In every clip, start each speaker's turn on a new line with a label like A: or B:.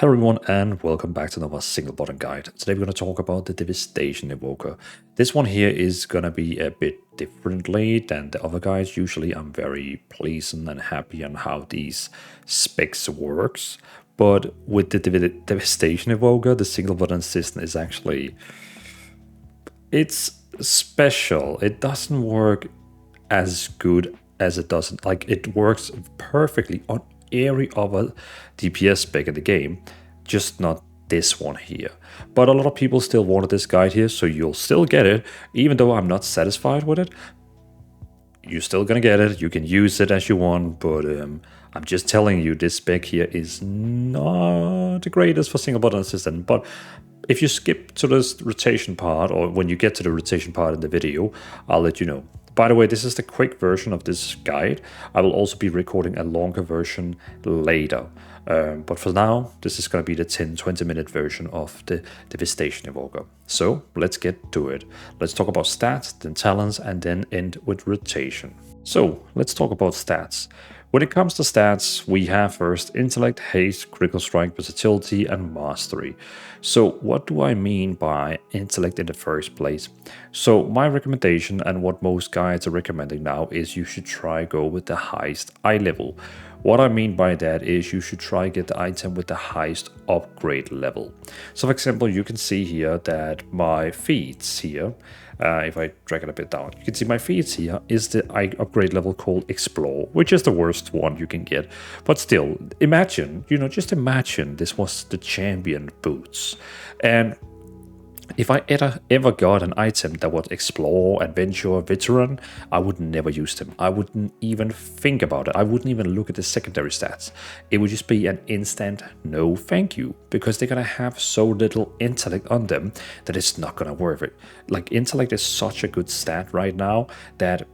A: Hello everyone and welcome back to another single button guide. Today we're going to talk about the Devastation Evoker. This one here is going to be a bit differently than the other guides. Usually I'm very pleased and happy on how these specs works. But with the Devastation Evoker, the single button system is actually... it's special. It doesn't work as good as it doesn't. Like, it works perfectly on every other DPS spec in the game, just not this one here. But a lot of people still wanted this guide here, so you'll still get it. Even though I'm not satisfied with it, you're still gonna get it. You can use it as you want, but I'm just telling you, this spec here is not the greatest for single button assistant. But if you skip to this rotation part, or when you get to the rotation part in the video, I'll let you know. By the way, this is the quick version of this guide. I will also be recording a longer version later. But for now, this is going to be the 10-20 minute version of the Devastation Evoker. So let's get to it. Let's talk about stats, then talents, and then end with rotation. So let's talk about stats. When it comes to stats, we have first intellect, haste, critical strike, versatility, and mastery. So what do I mean by intellect in the first place? So my recommendation, and what most guides are recommending now, is you should try go with the highest eye level. What I mean by that is you should try get the item with the highest upgrade level. So for example, you can see here that my feats here, if I drag it a bit down, you can see my feats here is the upgrade level called Explore, which is the worst one you can get. But still, imagine, just imagine this was the champion boots. And if I ever got an item that was Explore, Adventure, Veteran, I would never use them. I wouldn't even think about it. I wouldn't even look at the secondary stats. It would just be an instant no thank you, because they're going to have so little intellect on them that it's not going to worth it. Like, intellect is such a good stat right now that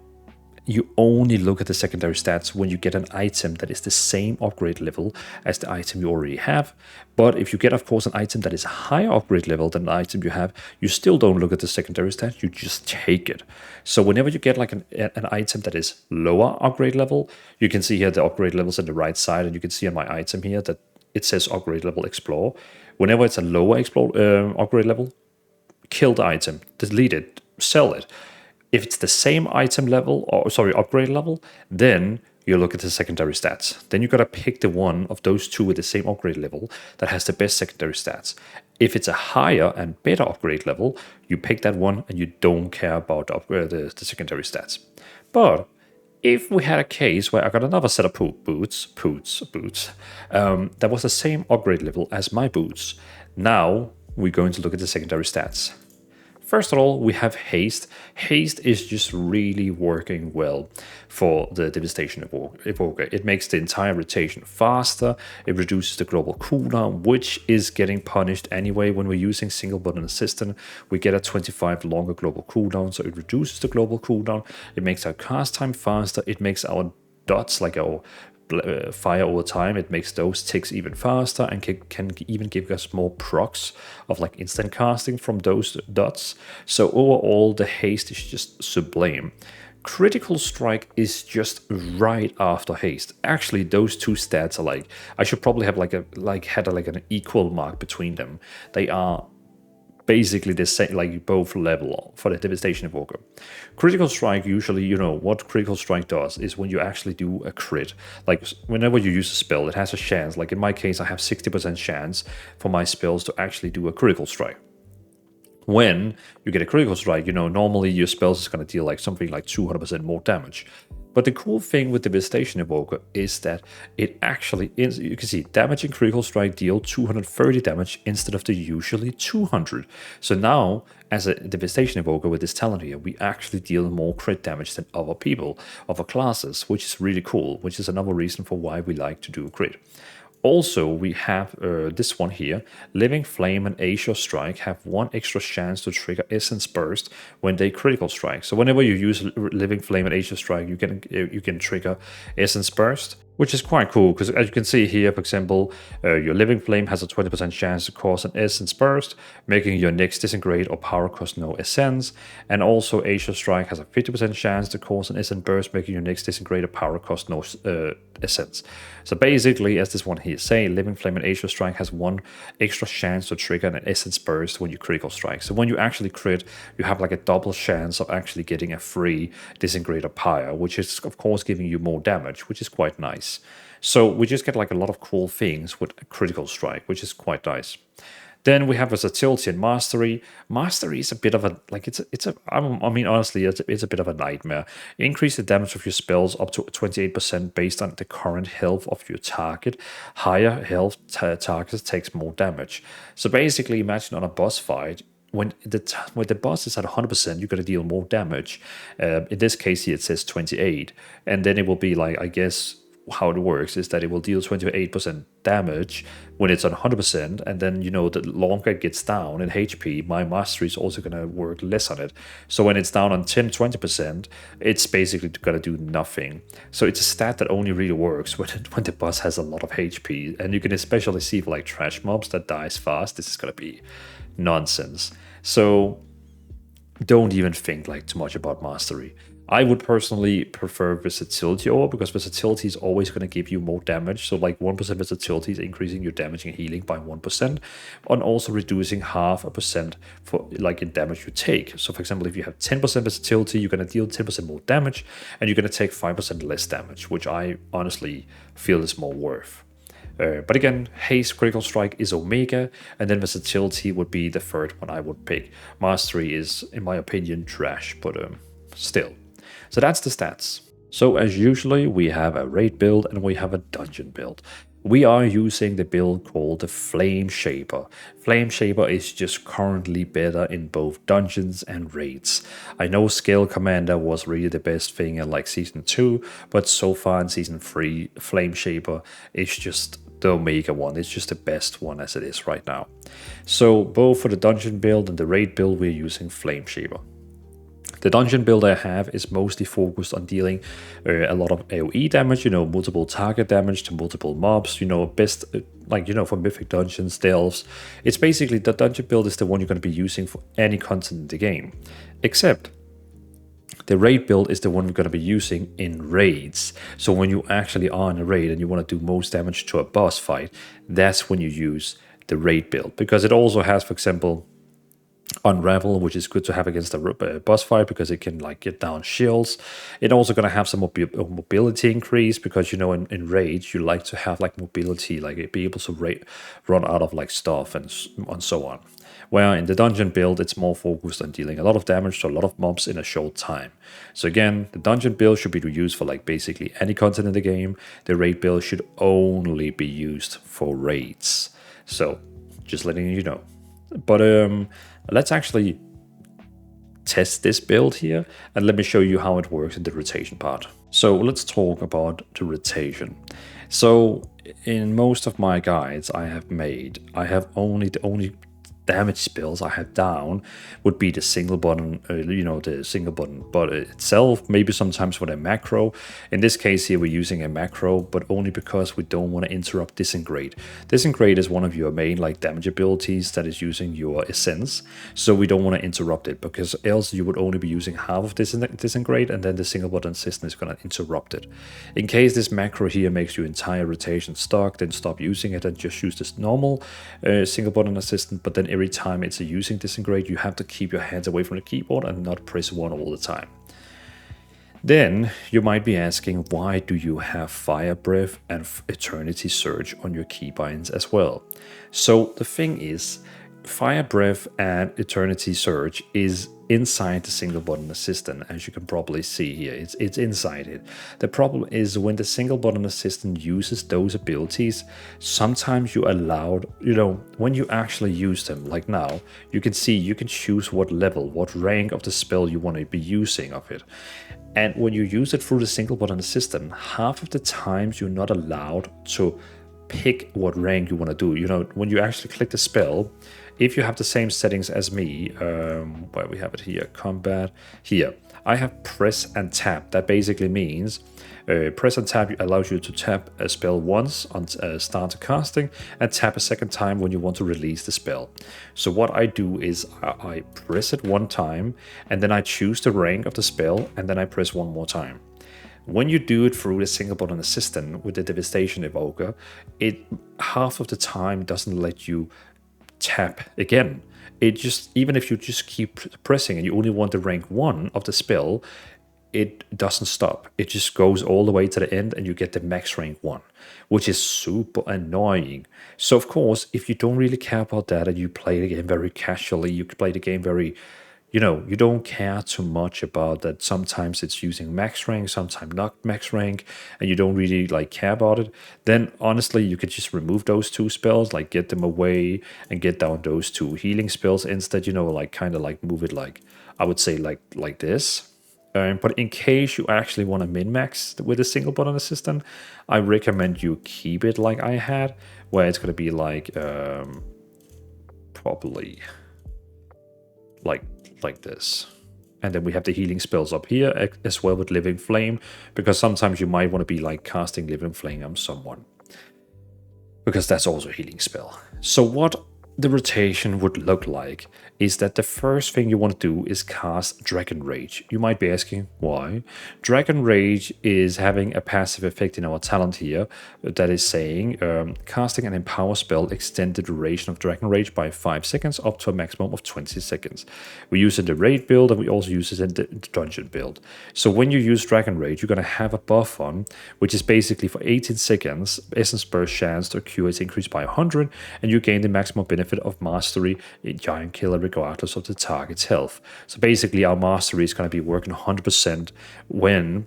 A: you only look at the secondary stats when you get an item that is the same upgrade level as the item you already have. But if you get, of course, an item that is a higher upgrade level than the item you have, you still don't look at the secondary stats, you just take it. So whenever you get like an item that is lower upgrade level, you can see here the upgrade levels on the right side, and you can see on my item here that it says upgrade level Explore. Whenever it's a lower upgrade level, kill the item, delete it, sell it. If it's the same item level, or sorry, upgrade level, then you look at the secondary stats. Then you gotta pick the one of those two with the same upgrade level that has the best secondary stats. If it's a higher and better upgrade level, you pick that one and you don't care about the secondary stats. But if we had a case where I got another set of boots, that was the same upgrade level as my boots, now we're going to look at the secondary stats. First of all, we have haste. Haste is just really working well for the Devastation Evoker. It makes the entire rotation faster. It reduces the global cooldown, which is getting punished anyway when we're using single button assistant. We get a 25 longer global cooldown, so it reduces the global cooldown. It makes our cast time faster. It makes our dots, like our fire over time, it makes those ticks even faster, and can even give us more procs of like instant casting from those dots. So overall, the haste is just sublime. Critical strike is just right after haste. Actually, those two stats are like, I should probably have had an equal mark between them. They are basically the same, like both level for the Devastation Evoker. Critical strike, usually, what critical strike does is when you actually do a crit, like whenever you use a spell, it has a chance. Like in my case, I have 60% chance for my spells to actually do a critical strike. When you get a critical strike, normally your spells is going to deal like something like 200% more damage. But the cool thing with the Devastation Evoker is that it actually is, you can see damaging critical strike deal 230 damage instead of the usually 200. So now, as a Devastation Evoker with this talent here, we actually deal more crit damage than other people, other classes, which is really cool, which is another reason for why we like to do crit. Also, we have this one here. Living Flame and Azure Strike have one extra chance to trigger Essence Burst when they critical strike. So whenever you use Living Flame and Azure Strike, you can trigger Essence Burst. which is quite cool because as you can see here, for example, your Living Flame has a 20% chance to cause an essence burst, making your next Disintegrate or Power cost no essence, and also Asia Strike has a 50% chance to cause an essence burst, making your next Disintegrate or Power cost no essence. So basically, as this one here say, Living Flame and Asia Strike has one extra chance to trigger an essence burst when you critical strike. So when you actually crit, you have like a double chance of actually getting a free Disintegrate or Pyre, which is of course giving you more damage, which is quite nice. So we just get like a lot of cool things with a critical strike, which is quite nice. Then we have versatility and mastery. Mastery is a bit of a, like I mean, honestly, it's a bit of a nightmare. Increase the damage of your spells up to 28% based on the current health of your target. Higher health targets takes more damage. So basically, imagine on a boss fight, when the boss is at 100%, you're going to deal more damage. In this case here, it says 28. And then it will be like, I guess, how it works is that it will deal 28% damage when it's on 100%, and then, you know, the longer it gets down in HP, my mastery is also going to work less on it. So when it's down on 10-20%, it's basically going to do nothing. So it's a stat that only really works when the boss has a lot of HP, and you can especially see for like trash mobs that dies fast, this is going to be nonsense. So don't even think like too much about mastery. I would personally prefer versatility over, because versatility is always going to give you more damage. So like 1% versatility is increasing your damage and healing by 1%, and also reducing 0.5% for like in damage you take. So for example, if you have 10% versatility, you're going to deal 10% more damage, and you're going to take 5% less damage, which I honestly feel is more worth. But again, Haste Critical Strike is Omega, and then Versatility would be the third one I would pick. Mastery is, in my opinion, trash, but still. So that's the stats. So as usually, we have a raid build and we have a dungeon build. We are using the build called the Flame Shaper. Flame Shaper is just currently better in both dungeons and raids. I know Scale Commander was really the best thing in like Season 2, but so far in Season 3, Flame Shaper is just the Omega one. It's just the best one as it is right now. So both for the dungeon build and the raid build, we're using Flame Shaper. The dungeon build I have is mostly focused on dealing a lot of AoE damage, you know, multiple target damage to multiple mobs, you know, best, like, you know, for mythic dungeons, delves. It's basically the dungeon build is the one you're going to be using for any content in the game. Except the raid build is the one we're going to be using in raids. So when you actually are in a raid and you want to do most damage to a boss fight, that's when you use the raid build. Because it also has, for example, Unravel, which is good to have against a boss fight because it can like get down shields. It's also going to have some mobility increase because, you know, in rage you like to have like mobility, like be able to run out of like stuff and so on. Where in the dungeon build it's more focused on dealing a lot of damage to a lot of mobs in a short time. So again, the dungeon build should be used for like basically any content in the game. The raid build should only be used for raids. So just letting you know. But let's actually test this build here, and let me show you how it works in the rotation part. So let's talk about the rotation. So in most of my guides I have the only damage spells I have down would be the single button, you know, the single button but itself, maybe sometimes with a macro. In this case here, we're using a macro, but only because we don't want to interrupt Disintegrate. Disintegrate is one of your main like damage abilities that is using your essence, so we don't want to interrupt it, because else you would only be using half of Disintegrate, and then the single button system is going to interrupt it. In case this macro here makes your entire rotation stuck, then stop using it and just use this normal single button assistant. But then every time it's using Disintegrate, you have to keep your hands away from the keyboard and not press 1 all the time. Then you might be asking, why do you have Fire Breath and Eternity Surge on your keybinds as well? So the thing is, Fire Breath and Eternity Surge is inside the single button assistant, as you can probably see here. It's inside it. The problem is when the single button assistant uses those abilities, sometimes you allowed, you know, when you actually use them, like now, you can see you can choose what level, what rank of the spell you want to be using of it. And when you use it through the single button assistant, half of the times you're not allowed to pick what rank you want to do. You know, when you actually click the spell, if you have the same settings as me, where we have it here, combat, here, I have press and tap. That basically means Press and tap allows you to tap a spell once on start casting and tap a second time when you want to release the spell. So what I do is I press it one time and then I choose the rank of the spell and then I press one more time. When you do it through the single button assistant with the Devastation Evoker, it half of the time doesn't let you tap again. It just, even if you just keep pressing and you only want the rank 1 of the spell, it doesn't stop. It just goes all the way to the end and you get the max rank 1, which is super annoying. So of course, if you don't really care about that and you play the game very casually, you play the game very, you know, you don't care too much about that. Sometimes it's using max rank, sometimes not max rank, and you don't really like care about it. Then honestly, you could just remove those 2 spells, like get them away and get down those 2 healing spells instead, you know, like kind of like move it like, I would say like this. But in case you actually want to min-max with a single button assistant, I recommend you keep it like I had, where it's going to be like probably like this. And then we have the healing spells up here as well with Living Flame, because sometimes you might want to be like casting Living Flame on someone, because that's also a healing spell. So what the rotation would look like is that the first thing you want to do is cast Dragonrage. You might be asking why. Dragonrage is having a passive effect in our talent here that is saying casting an empower spell extend the duration of Dragonrage by 5 seconds up to a maximum of 20 seconds. We use it in the raid build and we also use it in the dungeon build. So when you use Dragonrage, you're going to have a buff on, which is basically for 18 seconds, Essence Burst chance to cure is increased by 100, and you gain the maximum benefit of mastery in Giant Killer regardless of the target's health. So basically our mastery is going to be working 100% when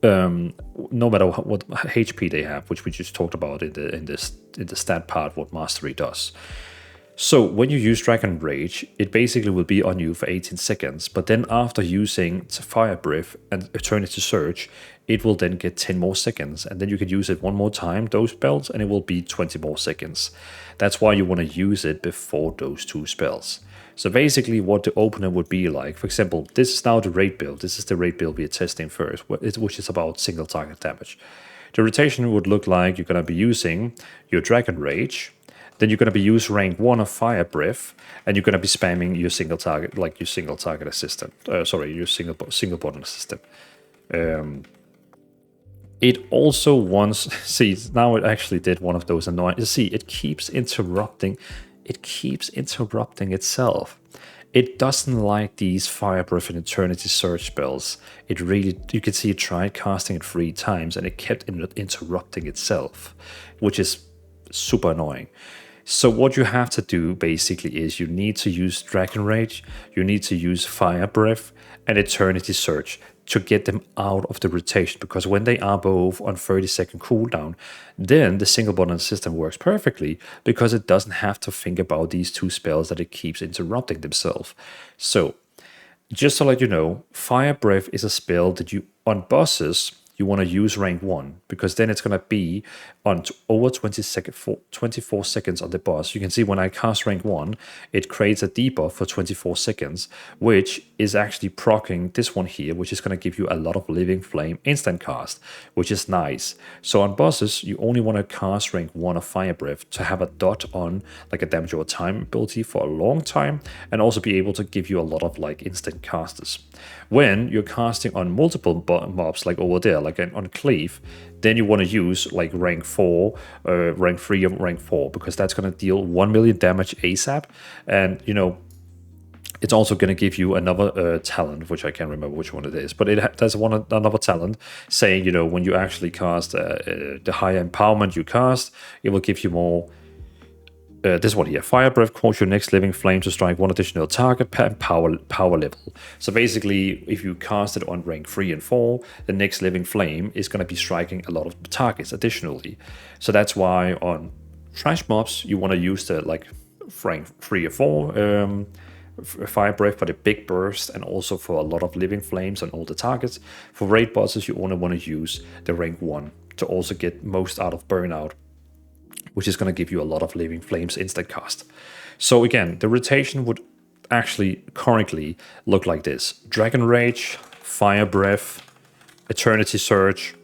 A: no matter what HP they have, which we just talked about in the stat part, what mastery does. So when you use Dragonrage, it basically will be on you for 18 seconds, but then after using Fire Breath and Eternity Surge, it will then get 10 more seconds, and then you can use it one more time, those spells, and it will be 20 more seconds. That's why you want to use it before those 2 spells. So basically what the opener would be like, for example, this is now the raid build. This is the raid build we are testing first, which is about single target damage. The rotation would look like you're going to be using your Dragonrage, then you're going to be using rank 1 of Fire Breath, and you're going to be spamming your single target, like your single target assistant. Your single button assistant. It also wants, see, now it actually did one of those annoying, you see, it keeps interrupting itself. It doesn't like these Fire Breath and Eternity Surge spells. It really, you can see it tried casting it 3 times and it kept interrupting itself, which is super annoying. So what you have to do basically is you need to use Dragonrage, you need to use Fire Breath and Eternity Surge to get them out of the rotation, because when they are both on 30-second cooldown, then the single button system works perfectly because it doesn't have to think about these 2 spells that it keeps interrupting themselves. So just to let you know, Fire Breath is a spell that you, on bosses, you want to use rank 1, because then it's going to be on over 24 seconds on the boss. You can see when I cast rank 1, it creates a debuff for 24 seconds, which is actually proccing this one here, which is going to give you a lot of Living Flame instant cast, which is nice. So on bosses, you only want to cast rank 1 of Fire Breath to have a dot on, like a damage over time ability for a long time, and also be able to give you a lot of like instant casters. When you're casting on multiple mobs, like over there, like on Cleave, then you want to use like rank 4, rank 3 and rank 4, because that's going to deal 1 million damage ASAP. And, you know, it's also going to give you another talent, which I can't remember which one it is, but there's another talent saying, you know, when you actually cast the higher empowerment you cast, it will give you more. This one here, Fire Breath causes your next Living Flame to strike 1 additional target per power level. So basically, if you cast it on rank 3 and 4, the next Living Flame is going to be striking a lot of targets additionally. So that's why on trash mobs, you want to use the like rank 3 or 4 Fire Breath for the big burst and also for a lot of Living Flames on all the targets. For raid bosses, you only want to use the rank 1 to also get most out of burnout, which is going to give you a lot of Living Flames instant cast. So again, the rotation would actually currently look like this. Dragonrage, Fire Breath, Eternity Surge,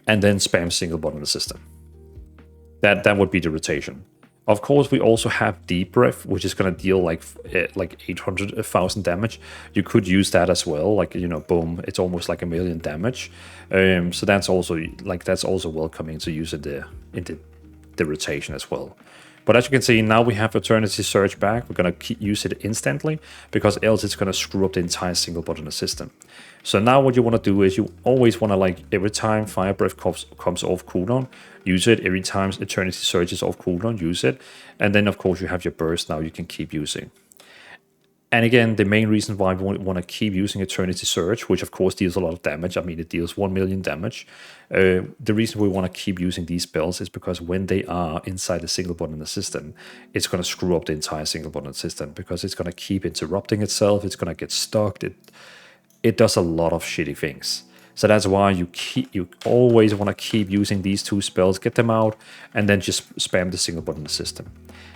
A: and then spam single button assistant. That would be the rotation. Of course, we also have Deep Breath, which is going to deal like 800,000 damage. You could use that as well, like, you know, boom, it's almost like 1,000,000 damage. So that's also welcoming to use it in the rotation as well. But as you can see, now we have Eternity Surge back. We're going to use it instantly, because else it's going to screw up the entire single button system. So now what you want to do is you always want to, like, every time Fire Breath comes off cooldown, use it. Every time Eternity Surge is off cooldown, use it. And then, of course, you have your burst now you can keep using. And again, the main reason why we want to keep using Eternity Surge, which of course deals a lot of damage, I mean, it deals 1,000,000 damage. The reason we want to keep using these spells is because when they are inside the single button system, it's going to screw up the entire single button system, because it's going to keep interrupting itself, it's going to get stuck, it does a lot of shitty things. So that's why you always want to keep using these two spells, get them out, and then just spam the single button system.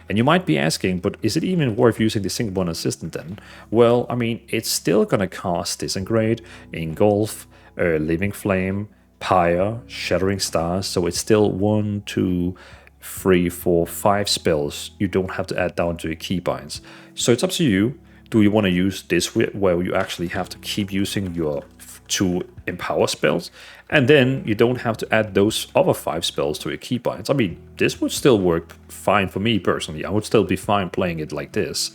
A: And you might be asking, but is it even worth using the single button assistant then? Well, I mean, it's still gonna cast Disintegrate, Engulf, Living Flame, Pyre, Shattering Stars, so it's still 1, 2, 3, 4, 5 spells you don't have to add down to your keybinds. So it's up to you. Do you want to use this where you actually have to keep using your 2 empower spells, and then you don't have to add those other 5 spells to your keybinds? I mean, this would still work fine for me personally. I would still be fine playing it like this,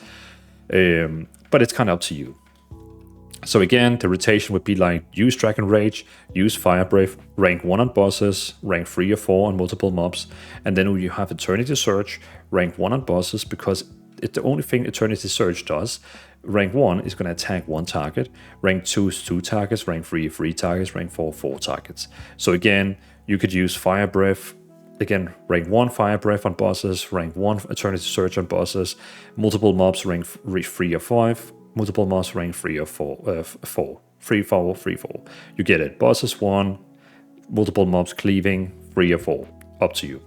A: but it's kind of up to you. So again, the rotation would be like use Dragonrage, use Fire Breath, rank 1 on bosses, rank 3 or 4 on multiple mobs, and then you have Eternity Surge, rank 1 on bosses, because it's the only thing Eternity Surge does. Rank 1 is going to attack 1 target, rank 2 is 2 targets, rank 3 3 targets, rank 4 4 targets. So again, you could use Fire Breath, again, rank 1 Fire Breath on bosses, rank 1 Eternity Surge on bosses, multiple mobs rank 3 or 5, multiple mobs rank 3 or 4, 3 4 3 4. You get it. Bosses 1, multiple mobs cleaving 3 or 4, up to you.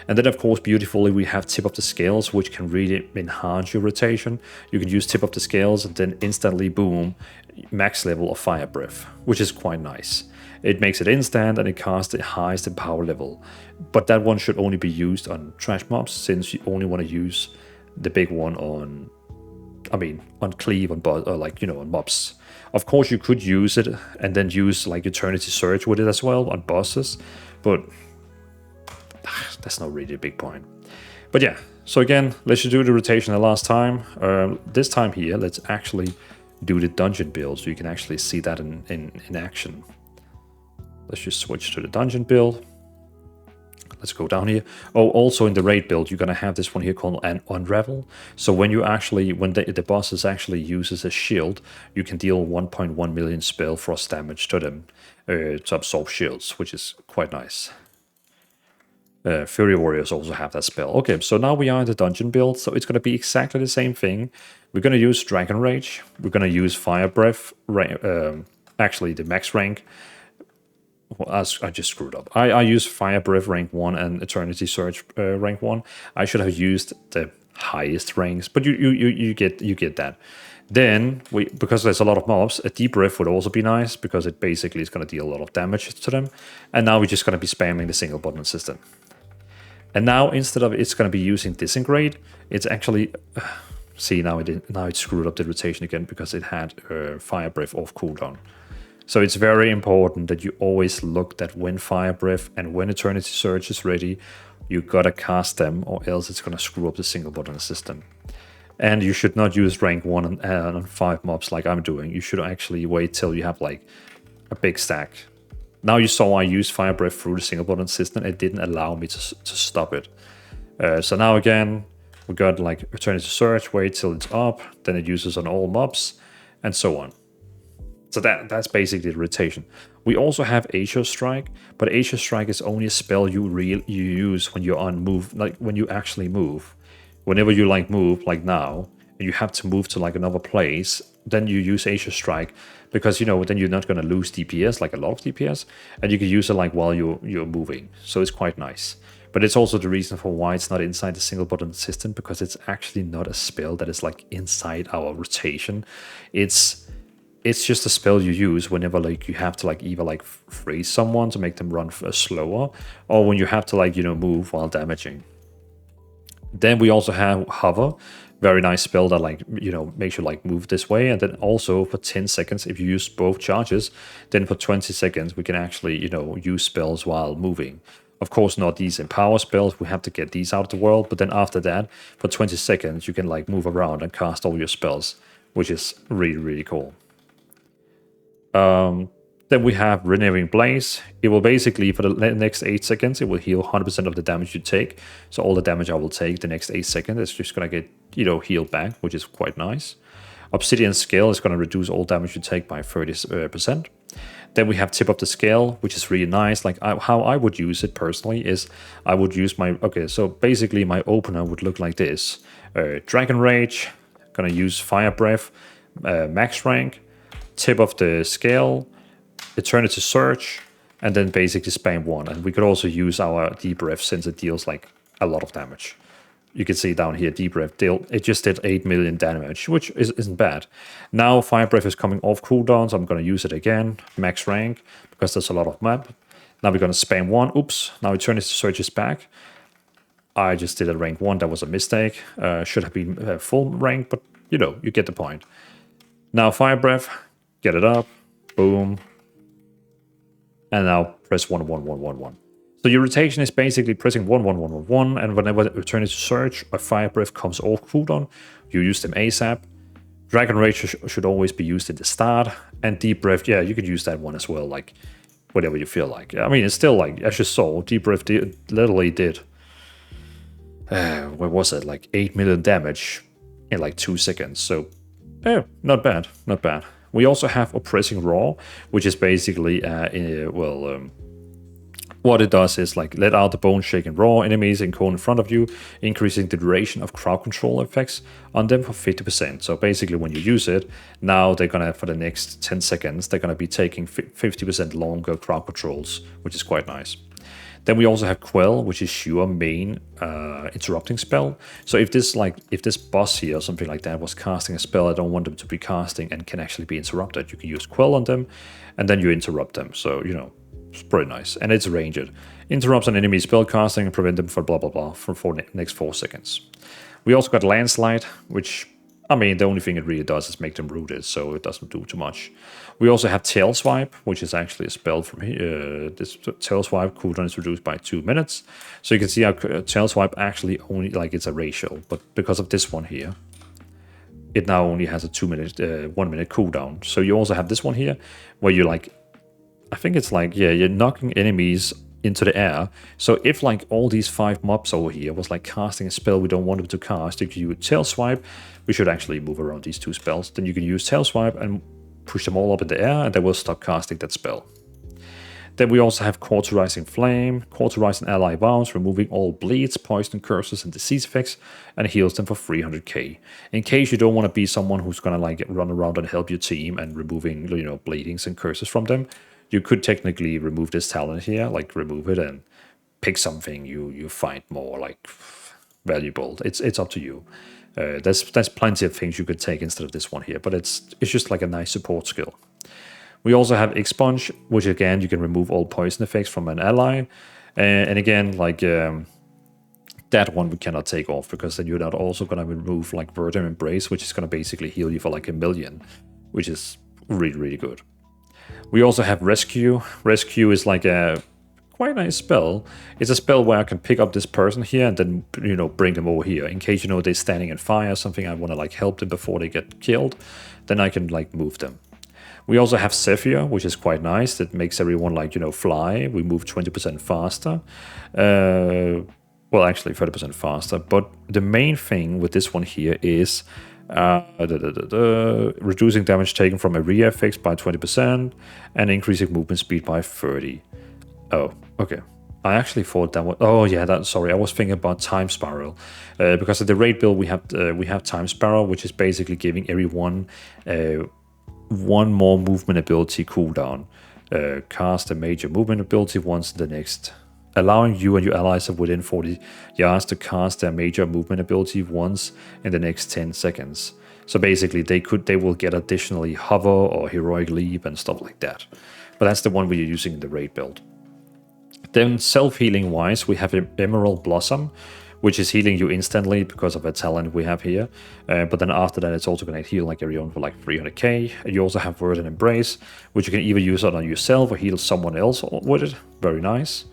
A: And then, of course, beautifully, we have Tip of the Scales, which can really enhance your rotation. You can use Tip of the Scales and then instantly, boom, max level of Fire Breath, which is quite nice. It makes it instant and it casts the highest in power level. But that one should only be used on trash mobs, since you only want to use the big one on cleave, on on mobs. Of course, you could use it and then use like Eternity Surge with it as well on bosses, but that's not really a big point. But yeah, so again, let's just do the rotation the last time. This time here, let's actually do the dungeon build, so you can actually see that in action. Let's just switch to the dungeon build. Let's go down here. Oh, also in the raid build, you're gonna have this one here called an Unravel. So when the bosses actually uses a shield, you can deal 1.1 million spell frost damage to them to absorb shields, which is quite nice. Fury Warriors also have that spell. Okay, so now we are in the dungeon build, so it's going to be exactly the same thing. We're going to use Dragonrage. We're going to use Fire Breath, actually the max rank. Well, I just screwed up. I used Fire Breath rank 1 and Eternity Surge rank 1. I should have used the highest ranks, but you get that. Then, because there's a lot of mobs, a Deep Breath would also be nice, because it basically is going to deal a lot of damage to them. And now we're just going to be spamming the single button system. And now, instead of it's going to be using Disintegrate, it's actually... see, now it screwed up the rotation again, because it had Fire Breath off cooldown. So it's very important that you always look that when Fire Breath and when Eternity Surge is ready, you gotta cast them, or else it's going to screw up the single button system. And you should not use rank 1 on 5 mobs like I'm doing. You should actually wait till you have like a big stack. Now you saw I used Fire Breath through the single button system. It didn't allow me to stop it. So now again, we got like Eternity Surge, wait till it's up, then it uses on all mobs, and so on. So that's basically the rotation. We also have Asia Strike, but Asia Strike is only a spell you use when you're on move, like when you actually move. Whenever you like move, like now, and you have to move to like another place, then you use Asia Strike, because then you're not going to lose DPS, like a lot of DPS, and you can use it like while you're moving. So it's quite nice. But it's also the reason for why it's not inside the single button system, because it's actually not a spell that is like inside our rotation. It's it's just a spell you use whenever like you have to like either like freeze someone to make them run slower, or when you have to like, you know, move while damaging. Then we also have Hover, very nice spell that like, you know, makes you like move this way. And then also for 10 seconds, if you use both charges, then for 20 seconds, we can actually, you know, use spells while moving. Of course, not these empower spells. We have to get these out of the world. But then after that, for 20 seconds, you can like move around and cast all your spells, which is really, really cool. Then we have Renewing Blaze. It will basically, for the next 8 seconds, it will heal 100% of the damage you take. So all the damage I will take the next 8 seconds is just going to get, you know, healed back, which is quite nice. Obsidian Scale is going to reduce all damage you take by 30%. Then we have Tip of the Scale, which is really nice. Like how I would use it personally is I would use my... Okay, so basically my opener would look like this. Dragonrage, going to use Fire Breath, max rank, Tip of the Scale, Eternity Surge, and then basically spam 1. And we could also use our Deep Breath since it deals like a lot of damage. You can see down here, Deep Breath, it just did 8 million damage, which isn't bad. Now Fire Breath is coming off cooldown, so I'm going to use it again, max rank, because there's a lot of map. Now we're going to spam 1, oops, now Eternity Surge is back. I just did a rank 1, that was a mistake. Should have been full rank, but you know, you get the point. Now Fire Breath, get it up, boom. And now press 1, 1, 1, 1, 1. So your rotation is basically pressing 1, 1, 1, 1, 1, and whenever Eternity Surge or Fire Breath comes off cooldown, you use them ASAP. Dragonrage should always be used at the start, and Deep Breath, yeah, you could use that one as well, like whatever you feel like. I mean, it's still like, as you saw, Deep Breath literally did, what was it, like 8 million damage in like 2 seconds. So, yeah, not bad, not bad. We also have Oppressing Roar, which is basically, what it does is like let out the bone-shaking roar enemies in cone in front of you, increasing the duration of crowd control effects on them for 50%. So basically when you use it, now they're gonna, for the next 10 seconds, they're gonna be taking 50% longer crowd controls, which is quite nice. Then we also have Quell, which is your main interrupting spell. So if this boss here or something like that was casting a spell I don't want them to be casting and can actually be interrupted, you can use Quell on them, and then you interrupt them. So, you know, it's pretty nice. And it's ranged. Interrupts an enemy spell casting and prevent them for blah blah blah for next 4 seconds. We also got Landslide, which, I mean, the only thing it really does is make them rooted, so it doesn't do too much. We also have Tail Swipe, which is actually a spell from here. This Tail Swipe cooldown is reduced by 2 minutes. So you can see how Tail Swipe actually only, like, it's a ratio, but because of this one here, it now only has a 1 minute cooldown. So you also have this one here, where you like, I think it's like, yeah, you're knocking enemies into the air. So if like all these 5 mobs over here was like casting a spell we don't want them to cast, if you Tail Swipe, we should actually move around these 2 spells. Then you can use Tail Swipe and push them all up in the air, and they will stop casting that spell. Then we also have Cauterizing Flame, Cauterizing Ally Wounds, removing all bleeds, poison, curses, and disease effects, and heals them for 300k. In case you don't want to be someone who's gonna like run around and help your team and removing, you know, bleedings and curses from them, you could technically remove this talent here, like remove it and pick something you find more like valuable. It's up to you. There's plenty of things you could take instead of this one here, but it's just like a nice support skill. We also have Expunge, which again, you can remove all poison effects from an ally. And again, like that one we cannot take off, because then you're not also going to remove like Verdant Embrace, which is going to basically heal you for like 1 million, which is really, really good. We also have Rescue. Rescue is like a quite nice spell. It's a spell where I can pick up this person here and then, you know, bring them over here. In case, you know, they're standing in fire or something, I want to like help them before they get killed, then I can like move them. We also have Zephyr, which is quite nice. That makes everyone like, you know, fly. We move 20% faster. Well, actually 30% faster. But the main thing with this one here is reducing damage taken from area effects by 20% and increasing movement speed by 30. Oh, okay. I actually thought that was... Oh, yeah, sorry. I was thinking about Time Spiral. Because of the raid build, we have Time Spiral, which is basically giving everyone 1 more movement ability cooldown. Cast a major movement ability once in the next allowing you and your allies within 40 yards to cast their major movement ability once in the next 10 seconds. So basically, they will get additionally hover or heroic leap and stuff like that. But that's the one we're using in the raid build. Then self-healing wise, we have Emerald Blossom, which is healing you instantly because of a talent we have here. But then after that, it's also going to heal like everyone for like 300k. And you also have Word and Embrace, which you can either use it on yourself or heal someone else with it. Very nice.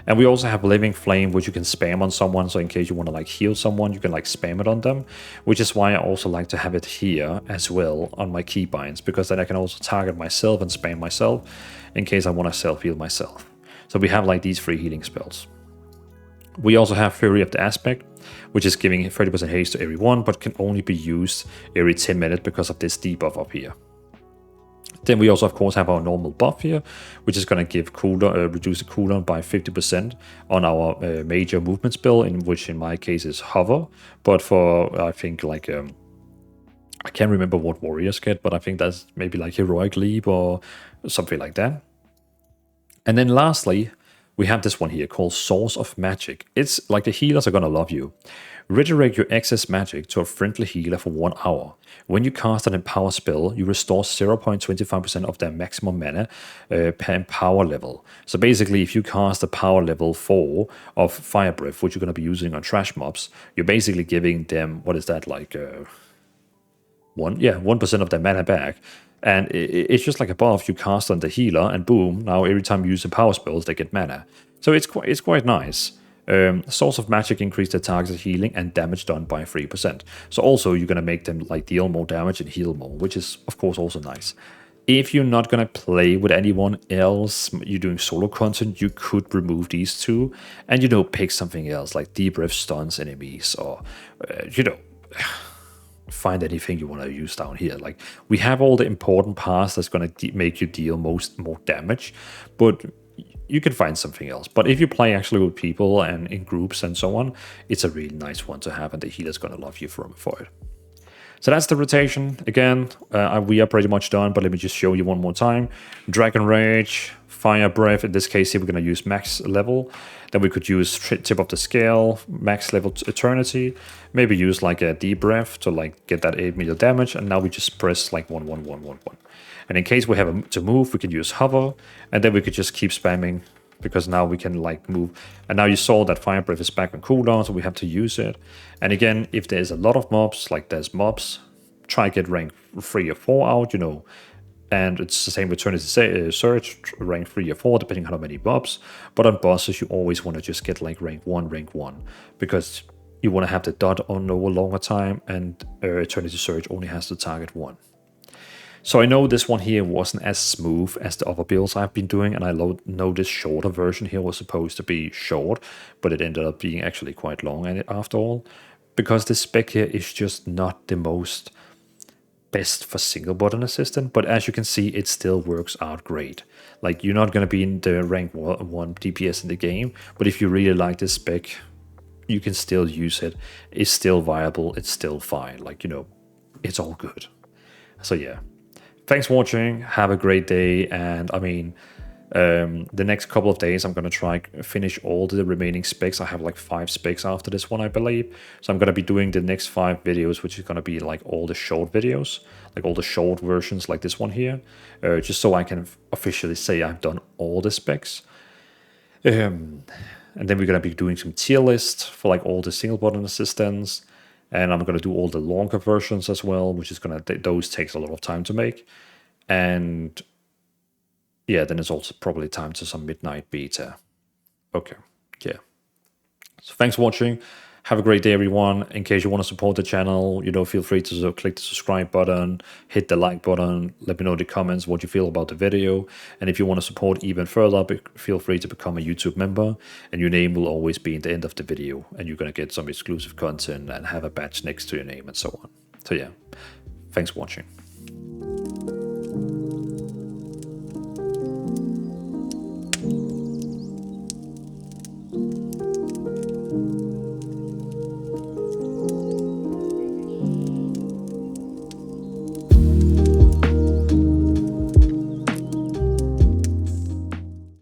A: And we also have Living Flame, which you can spam on someone. So in case you want to like heal someone, you can like spam it on them, which is why I also like to have it here as well on my keybinds, because then I can also target myself and spam myself in case I want to self-heal myself. So we have like these 3 healing spells. We also have Fury of the Aspect, which is giving 30% haste to everyone, but can only be used every 10 minutes because of this debuff up here. Then we also, of course, have our normal buff here, which is going to give cooldown, reduce the cooldown by 50% on our major movement spell, in which in my case is Hover. But for, I think, like, I can't remember what warriors get, but I think that's maybe like Heroic Leap or something like that. And then lastly, we have this one here called Source of Magic. It's like the healers are going to love you. Redirect your excess magic to a friendly healer for 1 hour. When you cast an Empower spell, you restore 0.25% of their maximum mana per Empower level. So basically, if you cast a Power level 4 of Fire Breath, which you're going to be using on trash mobs, you're basically giving them, what is that, like 1% of their mana back. And it's just like a buff you cast on the healer, and boom, now every time you use the power spells, they get mana. So it's quite nice. Source of Magic increase the target's healing and damage done by 3%. So also you're going to make them like deal more damage and heal more, which is of course also nice. If you're not going to play with anyone else, you're doing solo content, you could remove these 2 and, pick something else like Deep Breath stuns enemies or, find anything you want to use down here. Like, we have all the important parts that's going to make you deal more damage, but you can find something else. But if you play actually with people and in groups and so on, it's a really nice one to have, and the healer's going to love you for it. So that's the rotation. Again, we are pretty much done, but let me just show you one more time. Dragonrage, Fire Breath. In this case here, we're going to use max level. Then we could use Tip of the Scale, max level Eternity. Maybe use like a Deep Breath to like get that 8 million damage. And now we just press like 1, 1, 1, 1, 1. And in case we have to move, we can use Hover. And then we could just keep spamming, because now we can like move. And now you saw that Fire Breath is back on cooldown, so we have to use it. And again, if there's a lot of mobs, like there's mobs, try get rank 3 or 4 out, And it's the same with Eternity Search, rank 3 or 4, depending on how many mobs. But on bosses, you always want to just get like rank 1, because you want to have the dot on over longer time, and Eternity Search only has to target 1. So I know this one here wasn't as smooth as the other builds I've been doing, and I know this shorter version here was supposed to be short, but it ended up being actually quite long after all, because this spec here is just not the most best for single button assistant, but as you can see, it still works out great. Like, you're not going to be in the rank 1 DPS in the game, but if you really like this spec, you can still use it. It's still viable, it's still fine, like, it's all good. So yeah. Thanks for watching, have a great day, and I mean, the next couple of days I'm going to try finish all the remaining specs. I have like 5 specs after this one, I believe. So I'm going to be doing the next 5 videos, which is going to be like all the short videos, like all the short versions like this one here, just so I can officially say I've done all the specs. And then we're going to be doing some tier lists for like all the single button assistants. And I'm going to do all the longer versions as well, which is going to, those takes a lot of time to make. And yeah, then it's also probably time to some midnight beta. Okay, yeah. So thanks for watching. Have a great day, everyone. In case you want to support the channel, feel free to click the subscribe button, hit the like button, let me know in the comments what you feel about the video. And if you want to support even further, feel free to become a YouTube member, and your name will always be in the end of the video, and you're going to get some exclusive content and have a badge next to your name and so on. So yeah, thanks for watching.